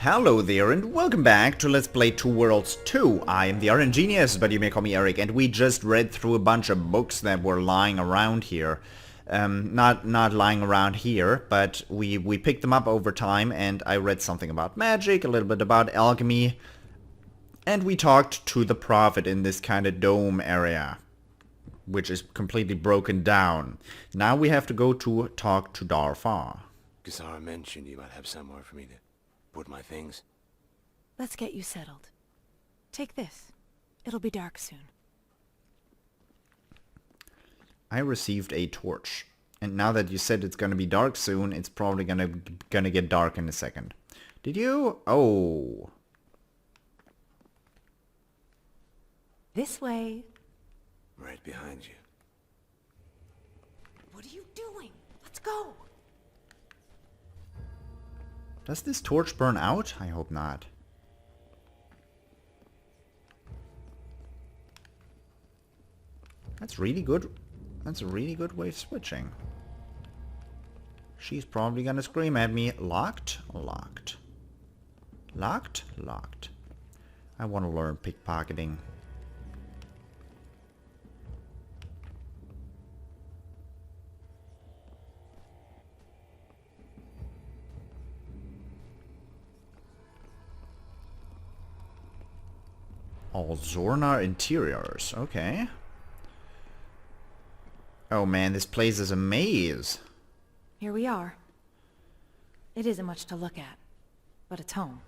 Hello there and welcome back to Let's Play Two Worlds 2. I am the RNGenius, but you may call me Eric, and we just read through a bunch of books that were lying around here. Not lying around here, but we picked them up over time, and I read something about magic, a little bit about alchemy, and we talked to the prophet in this kind of dome area, which is completely broken down. Now we have to go to talk to Darfar. Kyra mentioned you might have somewhere for me to put my things. Let's get you settled. Take this. It'll be dark soon. I received a torch. And now that you said it's gonna be dark soon, it's probably gonna get dark in a second. Did you? Oh. This way. Right behind you. What are you doing? Let's go. Does this torch burn out? I hope not. That's really good. That's a really good way of switching. She's probably gonna scream at me. Locked? Locked. Locked? Locked. I want to learn pickpocketing. All Zorna interiors. Okay. Oh man, this place is a maze. Here we are. It isn't much to look at, but it's home.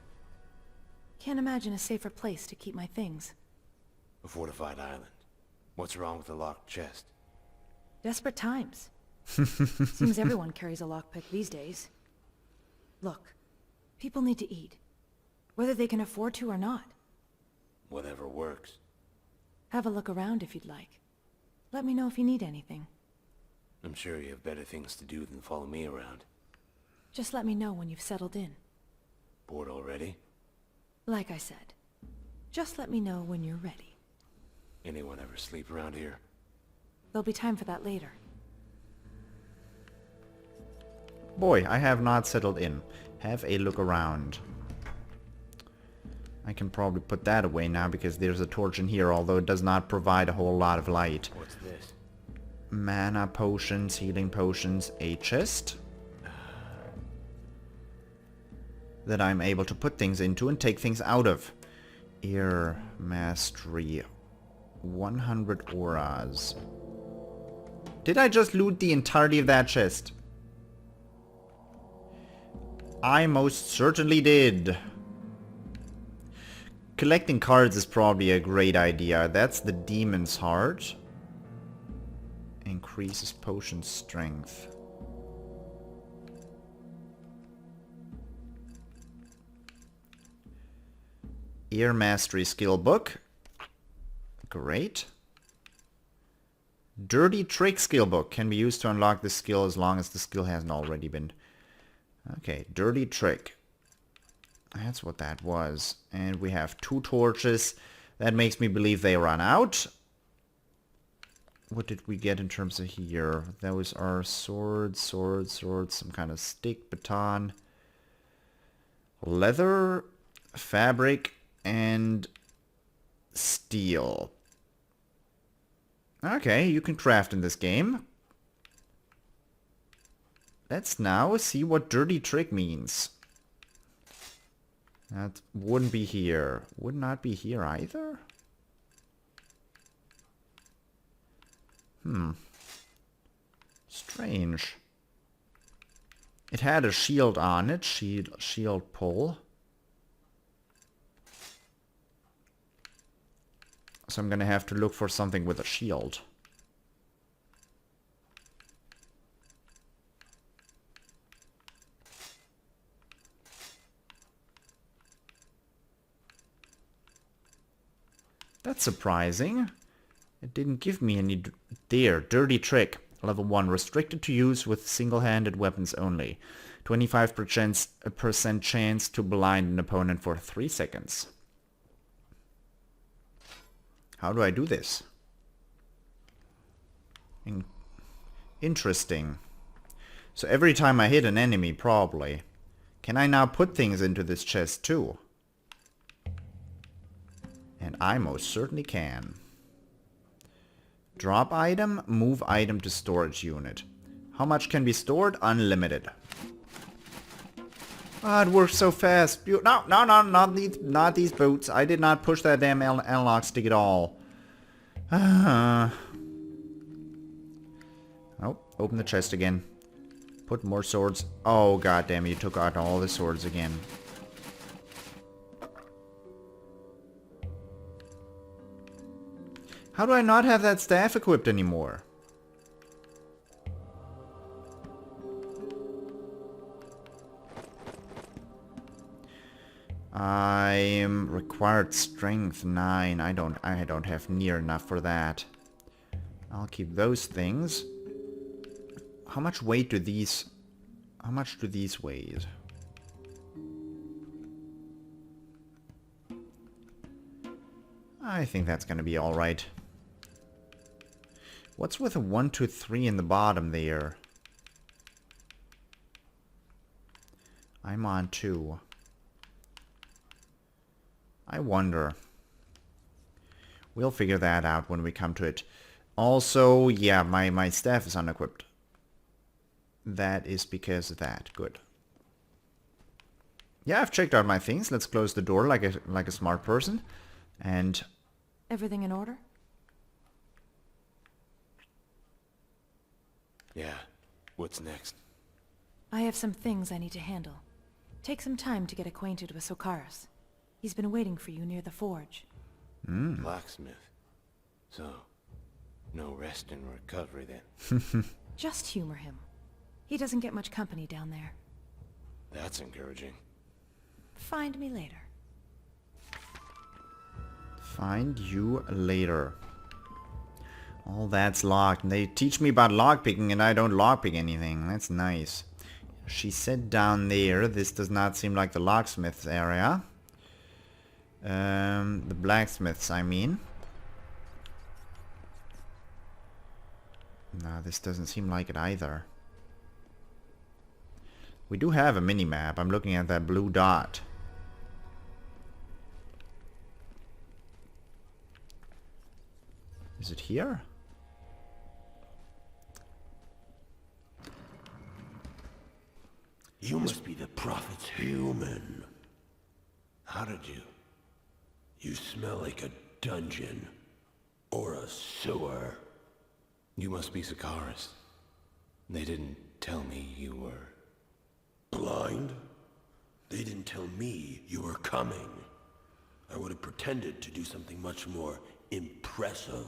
Can't imagine a safer place to keep my things. A fortified island. What's wrong with the locked chest? Desperate times. Seems everyone carries a lockpick these days. Look, people need to eat, whether they can afford to or not. Whatever works. Have a look around if you'd like. Let me know if you need anything. I'm sure you have better things to do than follow me around. Just let me know when you've settled in. Bored already? Like I said, just let me know when you're ready. Anyone ever sleep around here? There'll be time for that later. Boy, I have not settled in. Have a look around. I can probably put that away now because there's a torch in here, although it does not provide a whole lot of light. What's this? Mana potions, healing potions, a chest that I'm able to put things into and take things out of. Ear mastery, 100 auras. Did I just loot the entirety of that chest? I most certainly did. Collecting cards is probably a great idea. That's the demon's heart. Increases potion strength. Ear mastery skill book. Great. Dirty trick skill book can be used to unlock this skill as long as the skill hasn't already been. Okay, dirty trick. That's what that was. And we have 2 torches. That makes me believe they run out. What did we get in terms of here? Those are swords, some kind of stick, baton, leather, fabric, and steel. Okay, you can craft in this game. Let's now see what dirty trick means. That wouldn't be here. Would not be here either? Strange. It had a shield on it. Shield pull. So I'm gonna have to look for something with a shield. That's surprising. It didn't give me any... There, dirty trick. Level 1. Restricted to use with single-handed weapons only. 25% chance to blind an opponent for 3 seconds. How do I do this? Interesting. So every time I hit an enemy, probably. Can I now put things into this chest too? And I most certainly can. Drop item, move item to storage unit. How much can be stored? Unlimited. Ah, it works so fast. No, not these boots. I did not push that damn analog stick at all. Oh, open the chest again. Put more swords. Oh, goddamn! You took out all the swords again. How do I not have that staff equipped anymore? I'm required strength 9. I don't have near enough for that. I'll keep those things. How much weight do these... How much do these weigh? I think that's gonna be alright. What's with a 1, 2, 3 in the bottom there? I'm on 2. I wonder. We'll figure that out when we come to it. Also, yeah, my staff is unequipped. That is because of that. Good. Yeah, I've checked out my things. Let's close the door like a smart person. And... Everything in order? Yeah. What's next? I have some things I need to handle. Take some time to get acquainted with Sokaris. He's been waiting for you near the forge. Blacksmith. So, no rest and recovery then. Just humor him. He doesn't get much company down there. That's encouraging. Find me later. Find you later. All that's locked. They teach me about lockpicking and I don't lockpick anything. That's nice. She said down there, this does not seem like the locksmith's area. The blacksmiths, I mean. No, this doesn't seem like it either. We do have a mini-map. I'm looking at that blue dot. Is it here? You must be the prophet's human. How did you? You smell like a dungeon. Or a sewer. You must be Sokaris. They didn't tell me you were... Blind? They didn't tell me you were coming. I would have pretended to do something much more impressive.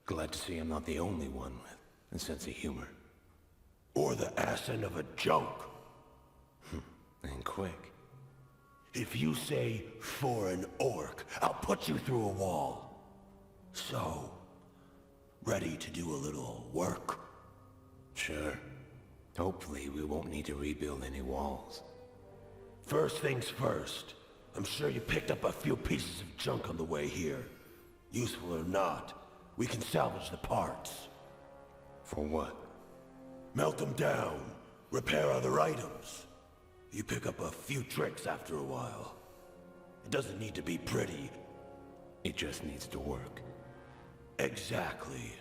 Glad to see I'm not the only one with a sense of humor. Or the ass end of a joke. And quick. If you say, for an orc, I'll put you through a wall. So, ready to do a little work? Sure. Hopefully we won't need to rebuild any walls. First things first. I'm sure you picked up a few pieces of junk on the way here. Useful or not, we can salvage the parts. For what? Melt them down. Repair other items. You pick up a few tricks after a while. It doesn't need to be pretty. It just needs to work. Exactly.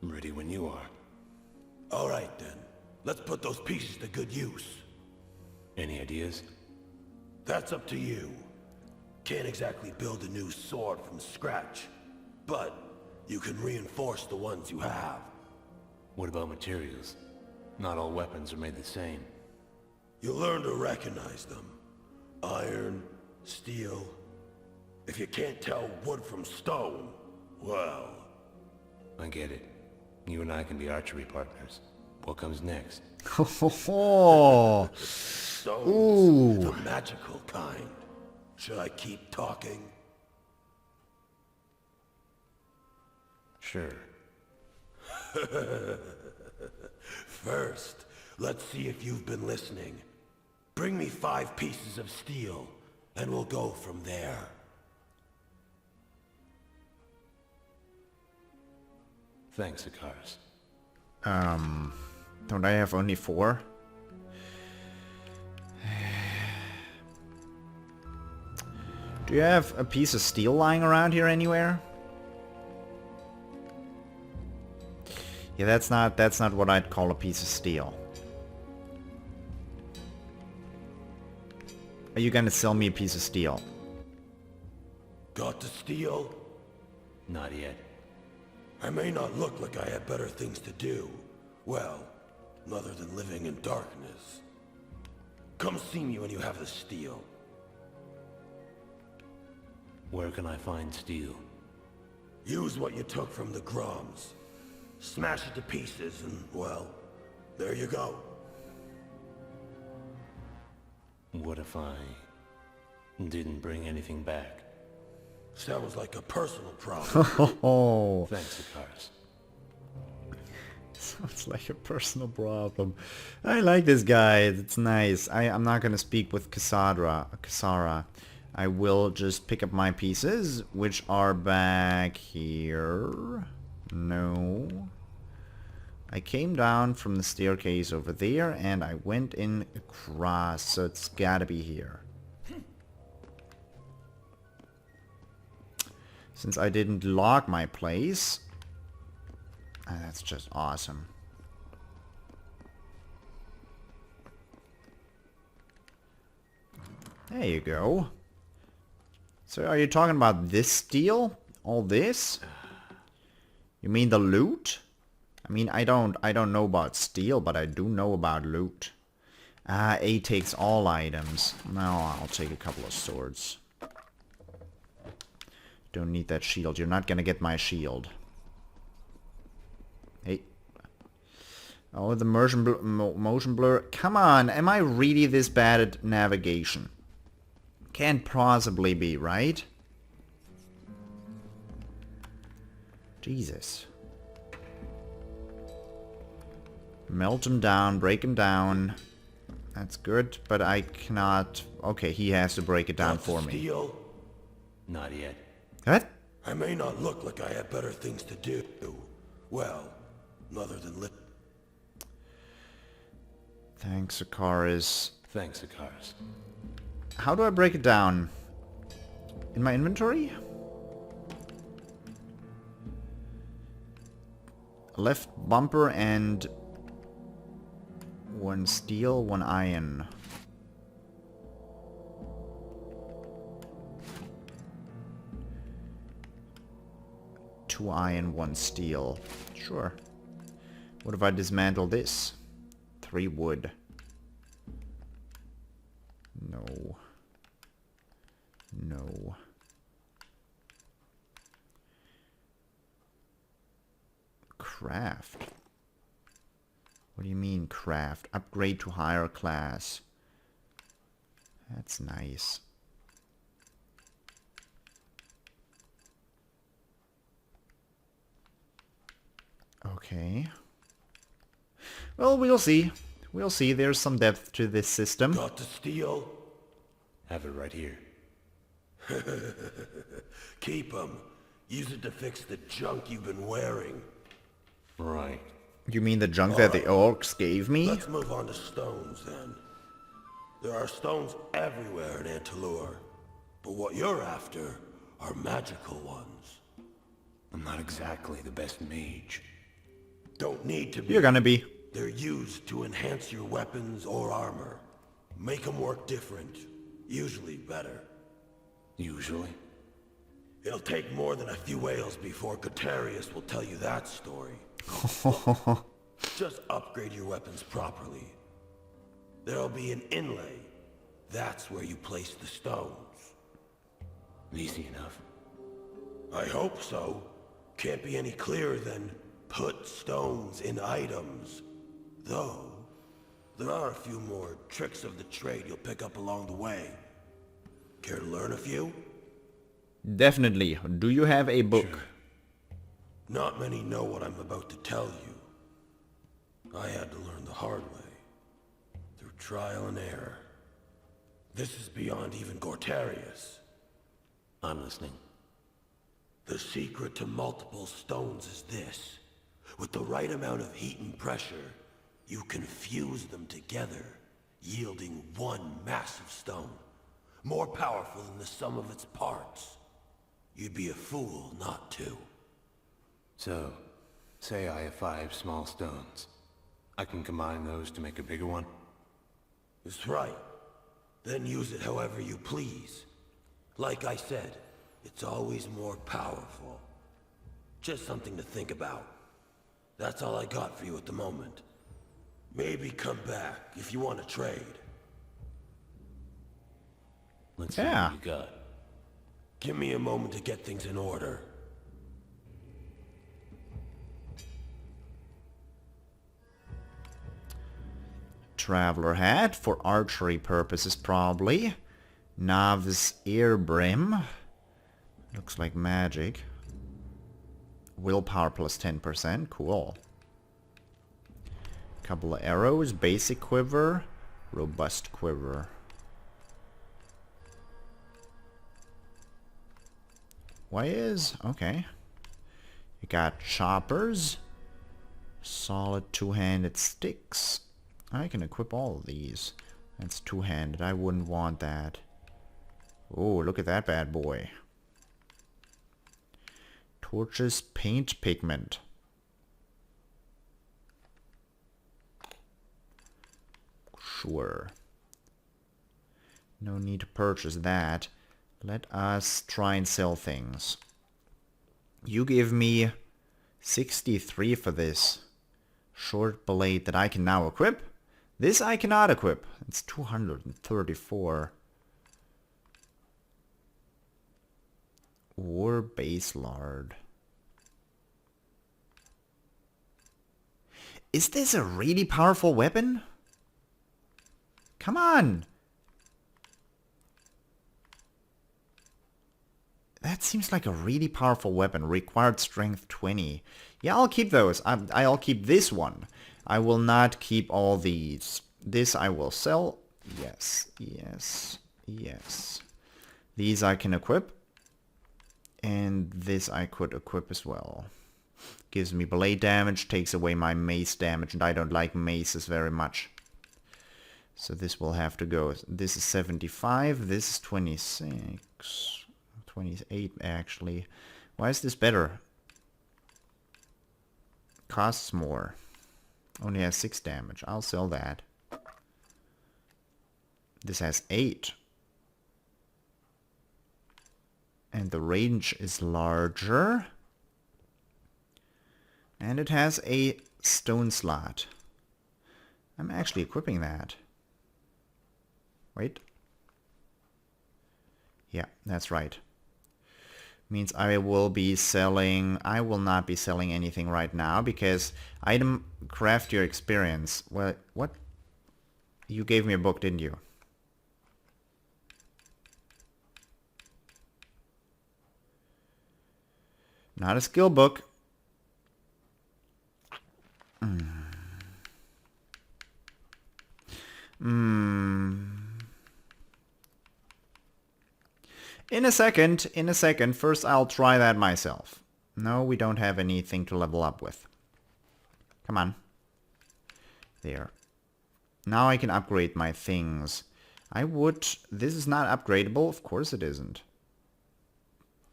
Ready when you are. All right then. Let's put those pieces to good use. Any ideas? That's up to you. Can't exactly build a new sword from scratch, but you can reinforce the ones you have. What about materials? Not all weapons are made the same. You'll learn to recognize them. Iron, steel. If you can't tell wood from stone, well... I get it. You and I can be archery partners. What comes next? Oh, Stones, ooh. the magical kind. Should I keep talking? Sure. First, let's see if you've been listening. Bring me 5 pieces of steel, and we'll go from there. Thanks, Sokaris. Don't I have only 4? Do you have a piece of steel lying around here anywhere? Yeah, that's not what I'd call a piece of steel. Are you gonna sell me a piece of steel? Got the steel? Not yet. I may not look like I have better things to do. Well, other than living in darkness. Come see me when you have the steel. Where can I find steel? Use what you took from the Groms. Smash it to pieces and, well, there you go. What if I didn't bring anything back? Sounds like a personal problem. Oh, Thanks, Ikaris. sounds like a personal problem. I like this guy. It's nice. I'm not gonna speak with Kasara. I will just pick up my pieces, which are back here. No. I came down from the staircase over there, and I went in across, so it's gotta be here. Since I didn't log my place. That's just awesome. There you go. So are you talking about this steel? All this? You mean the loot? I mean, I don't know about steel, but I do know about loot. A takes all items. No, I'll take a couple of swords. Don't need that shield. You're not gonna get my shield. Hey. Oh, the motion blur. Come on, am I really this bad at navigation? Can't possibly be, right? Jesus. Melt him down, break him down. That's good, but I cannot... Okay, he has to break it down for me. Steel? Not yet. What? I may not look like I have better things to do. Well, other than live. Thanks, Ikaris. Thanks, Ikaris. How do I break it down? In my inventory? Left bumper and... one steel, one iron. Two iron, one steel. Sure. What if I dismantle this? 3 wood. No. No. Craft. What do you mean craft? Upgrade to higher class. That's nice. Okay. Well, we'll see. We'll see. There's some depth to this system. Got the steel? Have it right here. Keep 'em. Use it to fix the junk you've been wearing. Right. You mean the junk that the orcs gave me? Let's move on to stones, then. There are stones everywhere in Antaloor. But what you're after are magical ones. I'm not exactly the best mage. Don't need to be. You're gonna be. They're used to enhance your weapons or armor. Make them work different. Usually better. Usually? It'll take more than a few ales before Gutarius will tell you that story. Just upgrade your weapons properly. There'll be an inlay. That's where you place the stones. Easy enough. I hope so. Can't be any clearer than put stones in items. Though, there are a few more tricks of the trade you'll pick up along the way. Care to learn a few? Definitely. Do you have a book? Sure. Not many know what I'm about to tell you. I had to learn the hard way. Through trial and error. This is beyond even Gortarius. I'm listening. The secret to multiple stones is this. With the right amount of heat and pressure, you can fuse them together, yielding one massive stone. more powerful than the sum of its parts. You'd be a fool not to. So, say I have 5 small stones. I can combine those to make a bigger one? That's right. Then use it however you please. Like I said, it's always more powerful. Just something to think about. That's all I got for you at the moment. Maybe come back if you want to trade. Let's see Yeah. what you got. Give me a moment to get things in order. Traveler hat for archery purposes probably. Novice ear brim. Looks like magic. Willpower plus 10%. Cool. Couple of arrows. Basic quiver. Robust quiver. Why is? Okay. You got choppers. Solid two-handed sticks. I can equip all of these. That's two-handed. I wouldn't want that. Oh, look at that bad boy. Torches, paint pigment. Sure. No need to purchase that. Let us try and sell things. You give me 63 for this short blade that I can now equip. This I cannot equip. It's 234. Or base lard. Is this a really powerful weapon? Come on! That seems like a really powerful weapon. Required strength 20. Yeah, I'll keep those. I'll keep this one. I will not keep all these. This I will sell. Yes, yes, yes. These I can equip. And this I could equip as well. Gives me blade damage, takes away my mace damage, and I don't like maces very much. So this will have to go. This is 75, this is 26. 28 actually. Why is this better? Costs more. Only has 6 damage. I'll sell that. This has 8. And the range is larger. And it has a stone slot. I'm actually equipping that. Wait. Yeah, that's right. Means I will be selling... I will not be selling anything right now because item craft your experience. Well, what? You gave me a book, didn't you? Not a skill book. In a second. First I'll try that myself. No, we don't have anything to level up with. Come on. There. Now I can upgrade my things. I would... This is not upgradable? Of course it isn't.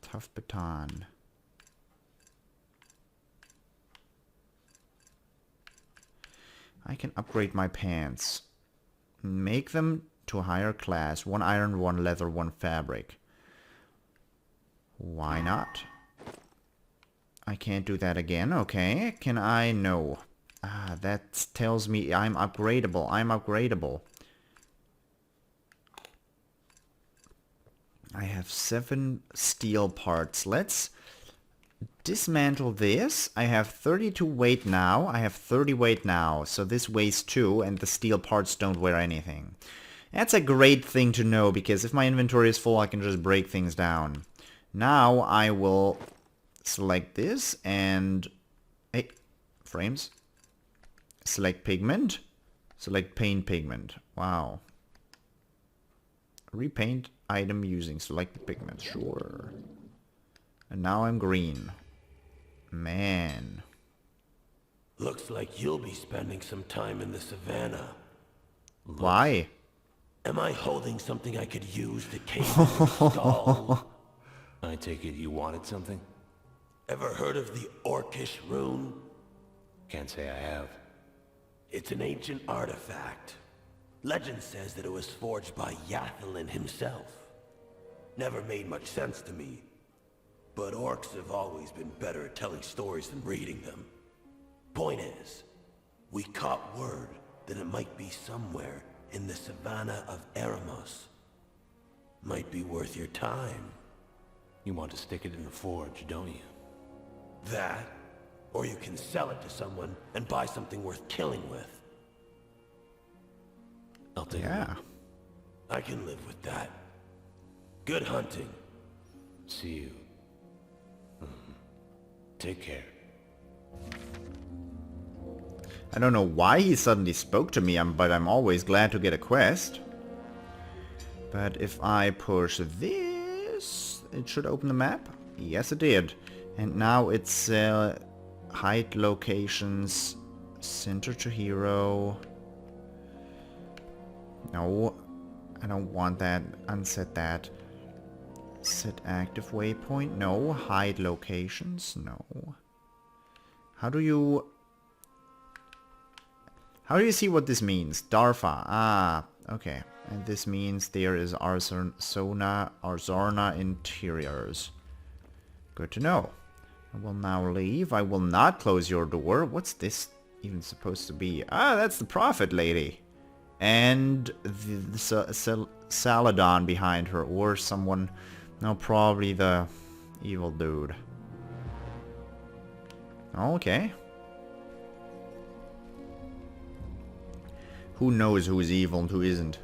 Tough baton. I can upgrade my pants. Make them to a higher class. 1 iron, 1 leather, 1 fabric. Why not? I can't do that again. Okay. Can I? No. Ah, that tells me I'm upgradable. I'm upgradable. I have 7 steel parts. Let's dismantle this. I have 32 weight now. I have 30 weight now. So this weighs 2 and the steel parts don't weigh anything. That's a great thing to know because if my inventory is full I can just break things down. Now I will select this and... Hey, frames. Select pigment. Select paint pigment. Wow. Repaint item using selected pigment. Sure. And now I'm green. Man. Looks like you'll be spending some time in the savannah. Why? Am I holding something I could use to cave in your skull? I take it you wanted something? Ever heard of the Orcish rune? Can't say I have. It's an ancient artifact. Legend says that it was forged by Yathlin himself. Never made much sense to me. But orcs have always been better at telling stories than reading them. Point is, we caught word that it might be somewhere in the savannah of Eremos. Might be worth your time. You want to stick it in the forge, don't you? That, or you can sell it to someone and buy something worth killing with. I'll take Yeah. I can live with that. Good hunting. it. See you. Take care. I don't know why he suddenly spoke to me, but I'm always glad to get a quest. But if I push this, it should open the map. Yes, it did. And now it's hide locations, center to hero. No, I don't want that. Unset that. Set active waypoint. No. Hide locations. No. How do you see what this means? Darfa. Ah, okay. And this means there is Arzorna interiors. Good to know. I will now leave. I will not close your door. What's this even supposed to be? Ah, that's the prophet lady. And the Saladon behind her. Or someone... No, probably the evil dude. Okay. Who knows who is evil and who isn't?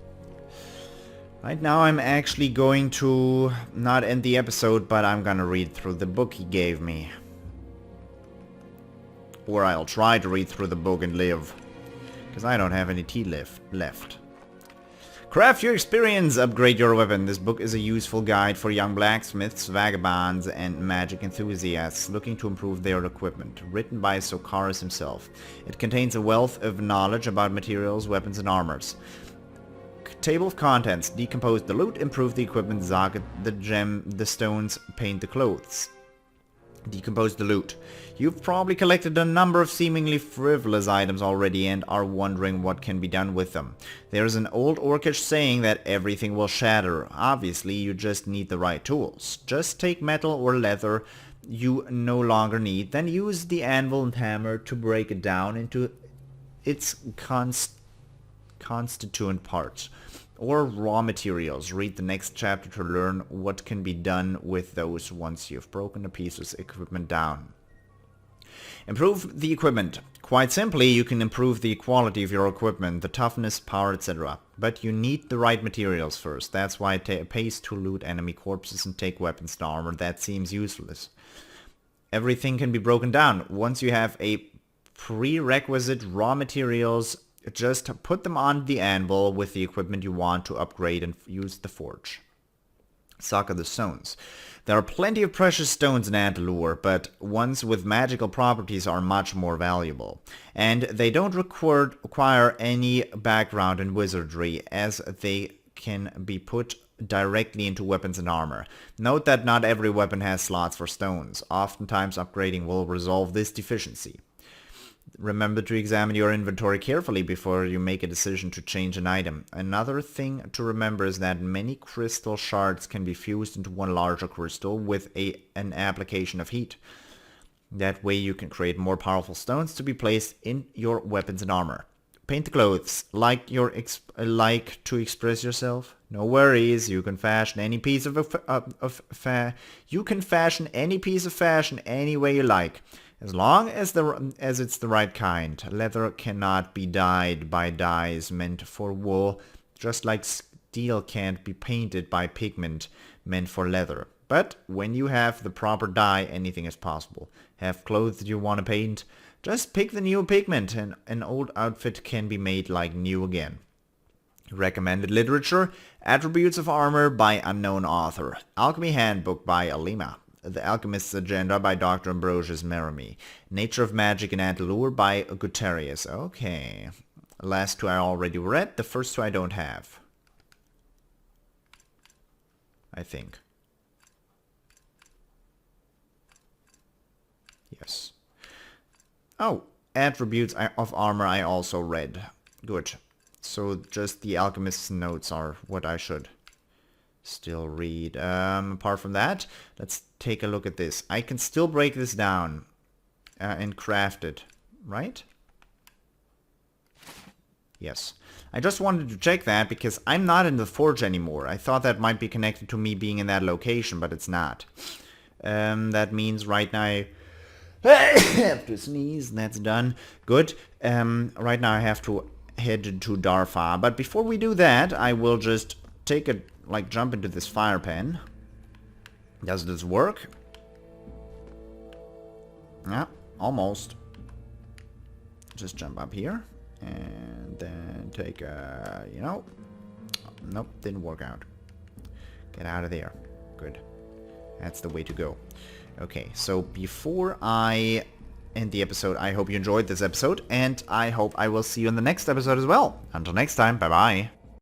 Right now I'm actually going to not end the episode, but I'm gonna read through the book he gave me. Or I'll try to read through the book and live. Because I don't have any tea left. Craft your experience, upgrade your weapon. This book is a useful guide for young blacksmiths, vagabonds, and magic enthusiasts looking to improve their equipment. Written by Sokaris himself. It contains a wealth of knowledge about materials, weapons, and armors. Table of contents. Decompose the loot, improve the equipment, zagat the gem, the stones, paint the clothes. Decompose the loot. You've probably collected a number of seemingly frivolous items already and are wondering what can be done with them. There's an old orcish saying that everything will shatter. Obviously, you just need the right tools. Just take metal or leather you no longer need, then use the anvil and hammer to break it down into its constituent parts. Or raw materials. Read the next chapter to learn what can be done with those once you've broken a piece of equipment down. Improve the equipment. Quite simply, you can improve the quality of your equipment, the toughness, power, etc. But you need the right materials first. That's why it pays to loot enemy corpses and take weapons and armor. That seems useless. Everything can be broken down. Once you have a prerequisite raw materials, just put them on the anvil with the equipment you want to upgrade and use the forge. Saga the stones. There are plenty of precious stones in Antaloor, but ones with magical properties are much more valuable. And they don't require any background in wizardry, as they can be put directly into weapons and armor. Note that not every weapon has slots for stones. Oftentimes upgrading will resolve this deficiency. Remember to examine your inventory carefully before you make a decision to change an item. Another thing to remember is that many crystal shards can be fused into one larger crystal with an application of heat. That way you can create more powerful stones to be placed in your weapons and armor. Paint the clothes. Like to express yourself? No worries. You can fashion any piece of fashion any way you like. As long as it's the right kind. Leather cannot be dyed by dyes meant for wool, just like steel can't be painted by pigment meant for leather. But when you have the proper dye, anything is possible. Have clothes you want to paint? Just pick the new pigment and an old outfit can be made like new again. Recommended literature: Attributes of Armor by unknown author. Alchemy Handbook by Alima. The Alchemist's Agenda by Dr. Ambrosius Meremy. Nature of Magic in Antaloor by Gutierrez. Okay. Last two I already read. The first two I don't have. I think. Yes. Oh, attributes of armor I also read. Good. So just the alchemist's notes are what I should still read. Apart from that, let's take a look at this. I can still break this down and craft it, right? Yes. I just wanted to check that because I'm not in the forge anymore. I thought that might be connected to me being in that location, but it's not. That means right now I have to sneeze. That's done. Good. Right now I have to head to Darfar. But before we do that, I will just take a jump into this fire pen. Does this work? Yeah, almost. Just jump up here and then take a, nope, didn't work out. Get out of there. Good. That's the way to go. Okay, so before I end the episode, I hope you enjoyed this episode, and I hope I will see you in the next episode as well. Until next time, bye-bye.